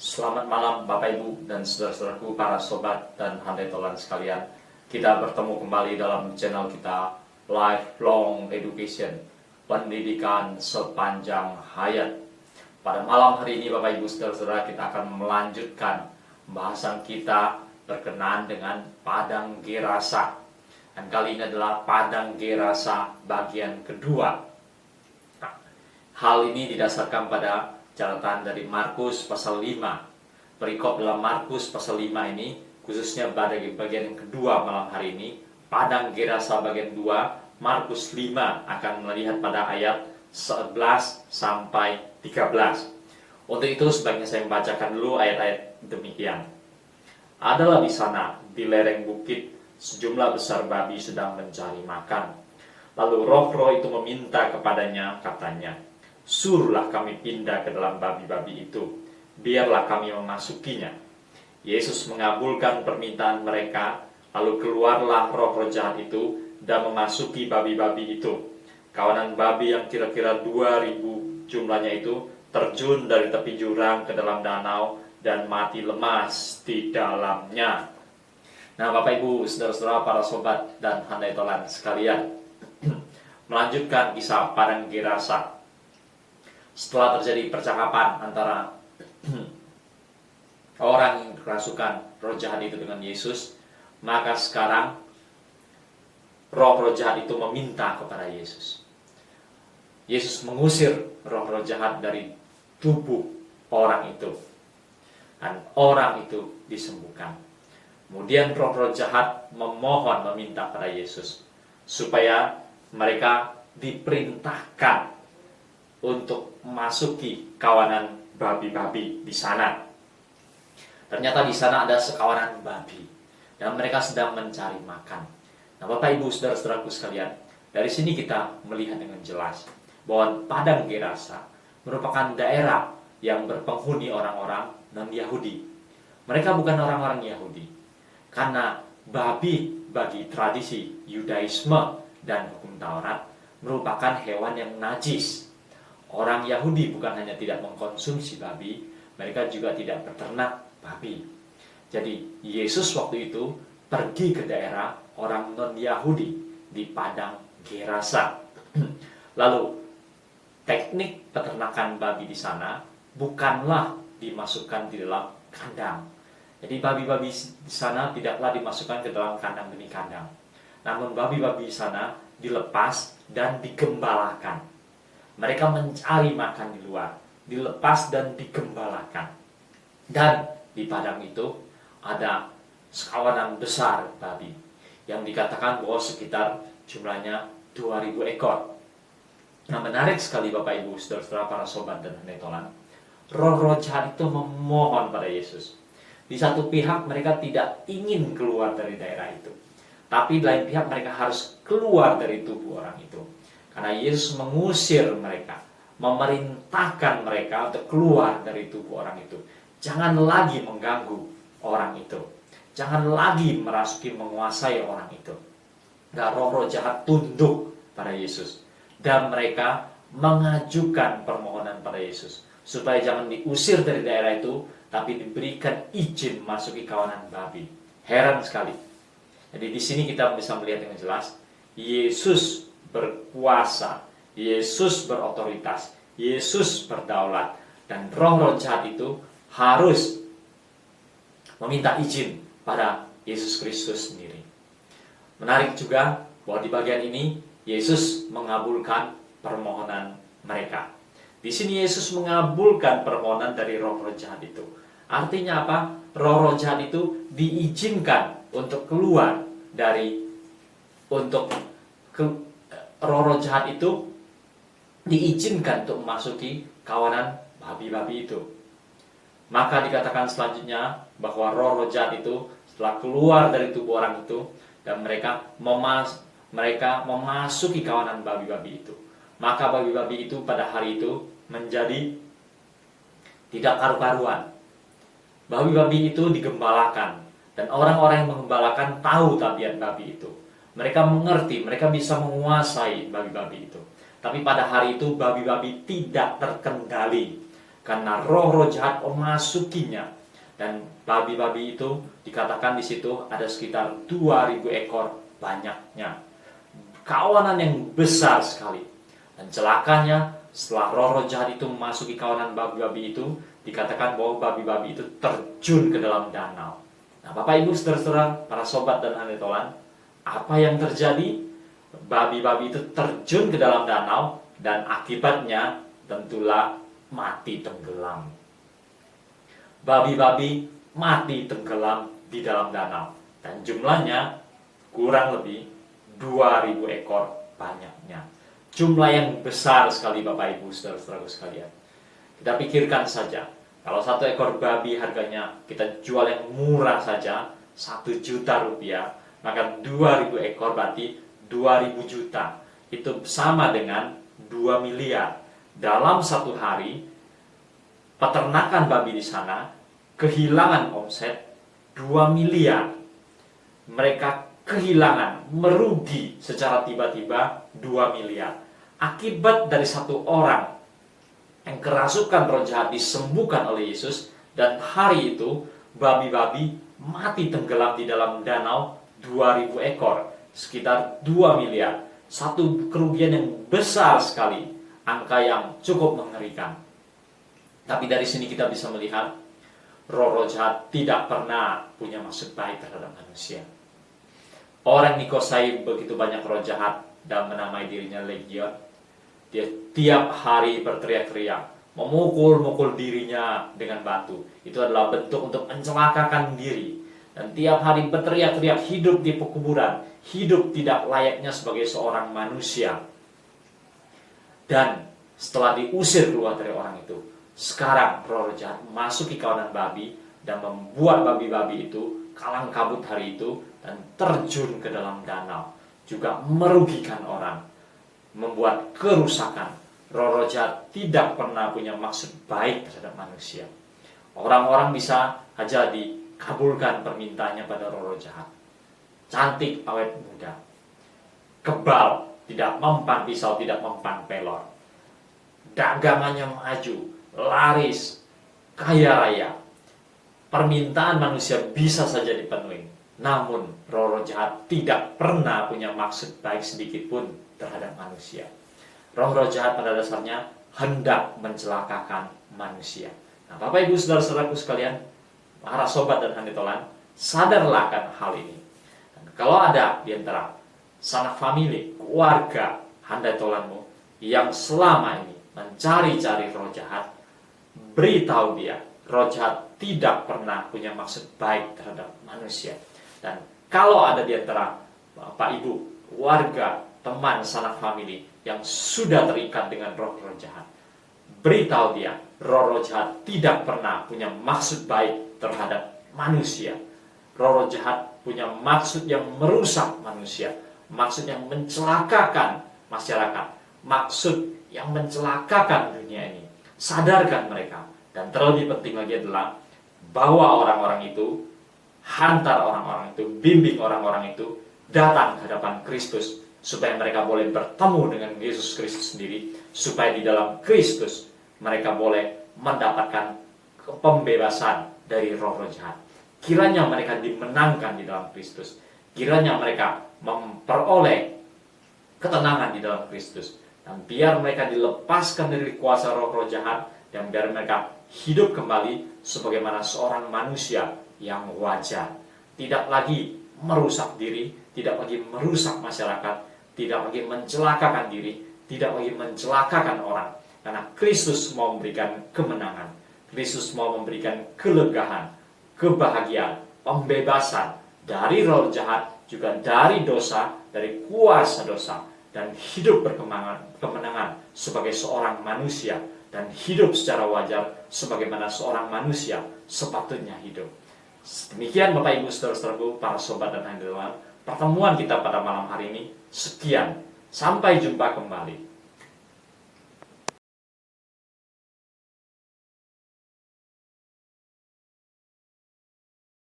Selamat malam Bapak Ibu dan saudara-saudaraku, para sobat dan handai tolan sekalian. Kita bertemu kembali dalam channel kita Lifelong Education, pendidikan sepanjang hayat. Pada malam hari ini Bapak Ibu saudara-saudara, kita akan melanjutkan bahasan kita berkenaan dengan Padang Gerasa. Dan kali ini adalah Padang Gerasa bagian kedua. Hal ini didasarkan pada catatan dari Markus pasal 5. Perikop dalam Markus pasal 5 ini, khususnya pada bagian yang kedua malam hari ini, Padang Gerasa bagian 2, Markus 5 akan melihat pada ayat 11 sampai 13. Untuk itu sebaiknya saya membacakan dulu ayat-ayat demikian. Adalah di sana, di lereng bukit, sejumlah besar babi sedang mencari makan. Lalu roh-roh itu meminta kepadanya, katanya, "Suruhlah kami pindah ke dalam babi-babi itu, biarlah kami memasukinya." Yesus mengabulkan permintaan mereka, lalu keluarlah roh-roh jahat itu dan memasuki babi-babi itu. Kawanan babi yang kira-kira 2000 jumlahnya itu terjun dari tepi jurang ke dalam danau dan mati lemas di dalamnya. Nah, Bapak Ibu, saudara-saudara, para sobat dan handai tolan sekalian, melanjutkan kisah Padang Gerasa. Setelah terjadi percakapan antara orang yang kerasukan roh jahat itu dengan Yesus, maka sekarang roh-roh jahat itu meminta kepada Yesus. Yesus mengusir roh-roh jahat dari tubuh orang itu, dan orang itu disembuhkan. Kemudian roh-roh jahat memohon, meminta pada Yesus supaya mereka diperintahkan untuk memasuki kawanan babi-babi di sana. Ternyata di sana ada sekawanan babi dan mereka sedang mencari makan. Nah, Bapak Ibu saudara-saudaraku sekalian, dari sini kita melihat dengan jelas bahwa Padang Gerasa merupakan daerah yang berpenghuni orang-orang non-Yahudi. Mereka bukan orang-orang Yahudi, karena babi bagi tradisi Yudaisme dan hukum Taurat merupakan hewan yang najis. Orang Yahudi bukan hanya tidak mengkonsumsi babi, mereka juga tidak beternak babi. Jadi Yesus waktu itu pergi ke daerah orang non-Yahudi di Padang Gerasa. Lalu teknik peternakan babi di sana bukanlah dimasukkan di dalam kandang. Jadi babi-babi di sana tidaklah dimasukkan ke dalam kandang demi kandang. Namun babi-babi di sana dilepas dan digembalakan. Mereka mencari makan di luar, dilepas dan digembalakan. Dan di padang itu ada sekawanan besar babi yang dikatakan bahwa sekitar jumlahnya 2000 ekor. Nah, menarik sekali Bapak Ibu, saudara-saudara, para sobat dan handai tolan. Roh-roh jahat itu memohon pada Yesus. Di satu pihak mereka tidak ingin keluar dari daerah itu, tapi di lain pihak mereka harus keluar dari tubuh orang itu. Karena Yesus mengusir mereka, memerintahkan mereka untuk keluar dari tubuh orang itu. Jangan lagi mengganggu orang itu. Jangan lagi merasuki, menguasai orang itu. Dan roh-roh jahat tunduk pada Yesus. Dan mereka mengajukan permohonan pada Yesus, supaya jangan diusir dari daerah itu, tapi diberikan izin masuki kawanan babi. Heran sekali. Jadi di sini kita bisa melihat dengan jelas, Yesus berkuasa, Yesus berotoritas, Yesus berdaulat, dan roh-roh jahat itu harus meminta izin pada Yesus Kristus sendiri. Menarik juga bahwa di bagian ini Yesus mengabulkan permohonan mereka. Di sini Yesus mengabulkan permohonan dari roh-roh jahat itu. Artinya apa? Roh-roh jahat itu diizinkan untuk keluar dari roh-roh jahat itu diizinkan untuk memasuki kawanan babi-babi itu. Maka dikatakan selanjutnya bahwa roh-roh jahat itu setelah keluar dari tubuh orang itu dan mereka memasuki kawanan babi-babi itu, maka babi-babi itu pada hari itu menjadi tidak karu-karuan. Babi-babi itu digembalakan, dan orang-orang yang menggembalakan tahu tabiat babi itu. Mereka mengerti, mereka bisa menguasai babi-babi itu. Tapi pada hari itu babi-babi tidak terkendali. karena roh-roh jahat memasukinya. Dan babi-babi itu dikatakan di situ ada sekitar 2000 ekor banyaknya. Kawanan yang besar sekali. Dan celakanya setelah roh-roh jahat itu memasuki kawanan babi-babi itu, dikatakan bahwa babi-babi itu terjun ke dalam danau. Nah, Bapak Ibu saudara-saudara, para sobat dan hanetolan, apa yang terjadi? Babi-babi itu terjun ke dalam danau dan akibatnya tentulah mati tenggelam. Babi-babi mati tenggelam di dalam danau dan jumlahnya kurang lebih 2000 ekor banyaknya. Jumlah yang besar sekali Bapak Ibu saudara-saudaraku sekalian. Kita pikirkan saja, kalau satu ekor babi harganya kita jual yang murah saja 1 juta rupiah, maka 2000 ekor berarti 2000 juta. Itu sama dengan 2 miliar. Dalam satu hari peternakan babi di sana kehilangan omset 2 miliar. Mereka kehilangan, merugi secara tiba-tiba 2 miliar. Akibat dari satu orang yang kerasukan roh jahat disembuhkan oleh Yesus, dan hari itu babi-babi mati tenggelam di dalam danau 2000 ekor, sekitar 2 miliar. Satu kerugian yang besar sekali, angka yang cukup mengerikan. Tapi dari sini kita bisa melihat roh-roh jahat tidak pernah punya maksud baik terhadap manusia. Orang dikuasai begitu banyak roh jahat dan menamai dirinya legion. Dia tiap hari berteriak-teriak, memukul-mukul dirinya dengan batu. Itu adalah bentuk untuk mencelakakan diri. Dan tiap hari berteriak-teriak, hidup di pekuburan, hidup tidak layaknya sebagai seorang manusia. Dan setelah diusir keluar dari orang itu, sekarang roh jahat masuk ke kawanan babi dan membuat babi-babi itu kalang kabut hari itu dan terjun ke dalam danau. Juga merugikan orang, membuat kerusakan. Roh jahat tidak pernah punya maksud baik terhadap manusia. Orang-orang bisa aja dikabulkan permintaannya pada roh jahat. Cantik, awet muda, kebal, tidak mempan pisau, tidak mempan pelor, dagangannya maju, laris, kaya raya. Permintaan manusia bisa saja dipenuhi. Namun roh jahat tidak pernah punya maksud baik sedikit pun terhadap manusia. Roh jahat pada dasarnya hendak mencelakakan manusia. Nah, Bapak Ibu saudara-saudaraku sekalian, para sobat dan hanetolan, sadarlah akan hal ini. Dan kalau ada di antara sanak famili, keluarga handetolanmu yang selama ini mencari-cari roh jahat, beritahu dia, roh jahat tidak pernah punya maksud baik terhadap manusia. Dan kalau ada di antara Bapak Ibu, keluarga, teman, sanak famili yang sudah terikat dengan roh-roh jahat, beritahu dia, roh-roh jahat tidak pernah punya maksud baik terhadap manusia. Roh-roh jahat punya maksud yang merusak manusia, maksud yang mencelakakan masyarakat, maksud yang mencelakakan dunia ini. Sadarkan mereka. Dan terlebih penting lagi adalah bawa orang-orang itu, hantar orang-orang itu, bimbing orang-orang itu datang ke hadapan Kristus, supaya mereka boleh bertemu dengan Yesus Kristus sendiri, supaya di dalam Kristus mereka boleh mendapatkan pembebasan dari roh-roh jahat. Kiranya mereka dimenangkan di dalam Kristus, kiranya mereka memperoleh ketenangan di dalam Kristus, dan biar mereka dilepaskan dari kuasa roh-roh jahat, dan biar mereka hidup kembali sebagaimana seorang manusia yang wajar, tidak lagi merusak diri, tidak lagi merusak masyarakat, tidak lagi mencelakakan diri, tidak lagi mencelakakan orang. Karena Kristus mau memberikan kemenangan, Kristus mau memberikan kelegaan, kebahagiaan, pembebasan dari roh jahat, juga dari dosa, dari kuasa dosa, dan hidup berkemenangan sebagai seorang manusia, dan hidup secara wajar sebagaimana seorang manusia sepatutnya hidup. Demikian Bapak Ibu saudara-saudaraku, para sobat dan handelan, pertemuan kita pada malam hari ini. Sekian, sampai jumpa kembali.